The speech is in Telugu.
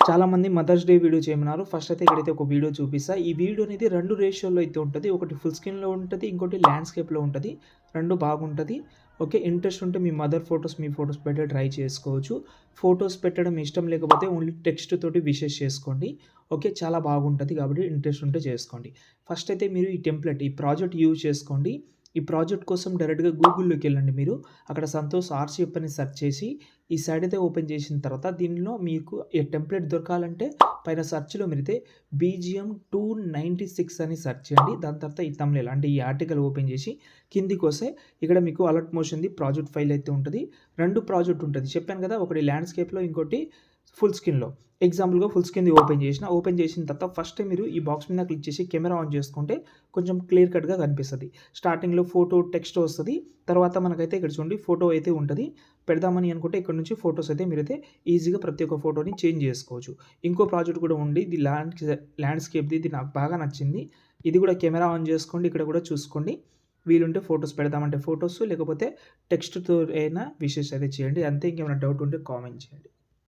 చాలామంది మదర్స్ డే వీడియో చేయమన్నారు. ఫస్ట్ అయితే ఇక్కడైతే ఒక వీడియో చూపిస్తా. ఈ వీడియో అనేది 2 రేషియోలో అయితే ఉంటది. ఒకటి ఫుల్ స్క్రీన్‌లో ఉంటది. ఇంకోటి ల్యాండ్‌స్కేప్‌లో ఉంటది. 2 బాగుంటది. ఓకే. ఇంట్రెస్ట్ ఉంటే మీ మదర్ ఫోటోస్, మీ ఫోటోస్ పెట్టి ట్రై చేసుకోవచ్చు. ఫోటోస్ పెట్టడం ఇష్టం లేకపోతే ఓన్లీ టెక్స్ట్ తోటి విషెస్ చేసుకోండి. ఓకే. చాలా బాగుంటది కాబట్టి ఇంట్రెస్ట్ ఉంటే చేసుకోండి. ఫస్ట్ అయితే మీరు ఈ టెంప్లేట్, ఈ ప్రాజెక్ట్ యూజ్ చేసుకోండి. ఈ ప్రాజెక్ట్ కోసం డైరెక్ట్‌గా గూగుల్‌లోకెళ్ళండి మీరు. అక్కడ సంతోష్ ఆర్‌సిఎఫ్ అని సెర్చ్ చేసి ఈ సైట్ అయితే ఓపెన్ చేసిన తర్వాత దీనిలో మీకు ఈ టెంప్లేట్ దొరకాలంటే పైన సెర్చ్‌లో మీరైతే బీజీఎం 296 అని సెర్చ్ చేయండి. దాని తర్వాత ఈ థంబ్‌నెయిల్ అంటే ఈ ఆర్టికల్ ఓపెన్ చేసి కిందికొస్తే ఇక్కడ మీకు అలర్ట్ మోషన్‌ది ప్రాజెక్ట్ ఫైల్ అయితే ఉంటది. 2 ప్రాజెక్ట్ ఉంటది. చెప్పాను కదా! ఒకటి ల్యాండ్‌స్కేప్‌లో ఇంకోటి ఫుల్ స్క్రీన్‌లో. ఎగ్జాంపుల్‌గా ఫుల్ స్క్రీన్‌ది ఓపెన్ చేసిన. ఓపెన్ చేసిన తర్వాత ఫస్ట్ మీరు ఈ బాక్స్ మీద క్లిక్ చేసి కెమెరా ఆన్ చేసుకుంటే కొంచెం క్లియర్ కట్‌గా కనిపిస్తది. స్టార్టింగ్‌లో ఫోటో, టెక్స్ట్ వస్తది. తర్వాత మనకైతే ఇక్కడ చూడండి ఫోటో అయితే ఉంటది. పెడదామని అనుకుంటే ఇక్కడ నుంచి ఫోటోస్ అయితే మీరైతే ఈజీగా ప్రతి ఒక్క ఫోటోని చేంజ్ చేసుకోవచ్చు. ఇంకో ప్రాజెక్ట్ కూడా ఉంది. ఇది ల్యాండ్‌స్కేప్‌ది. ఇది నాకు బాగా నచ్చింది. ఇది కూడా కెమెరా ఆన్ చేసుకోండి. ఇక్కడ కూడా చూసుకోండి. వీలుంటే ఫోటోస్ పెడదామంటే ఫోటోస్ లేకపోతే టెక్స్ట్‌తో అయినా విషెస్ అయితే చేయండి. అంతే ఇంకేమైనా డౌట్ ఉంటే కామెంట్ చేయండి.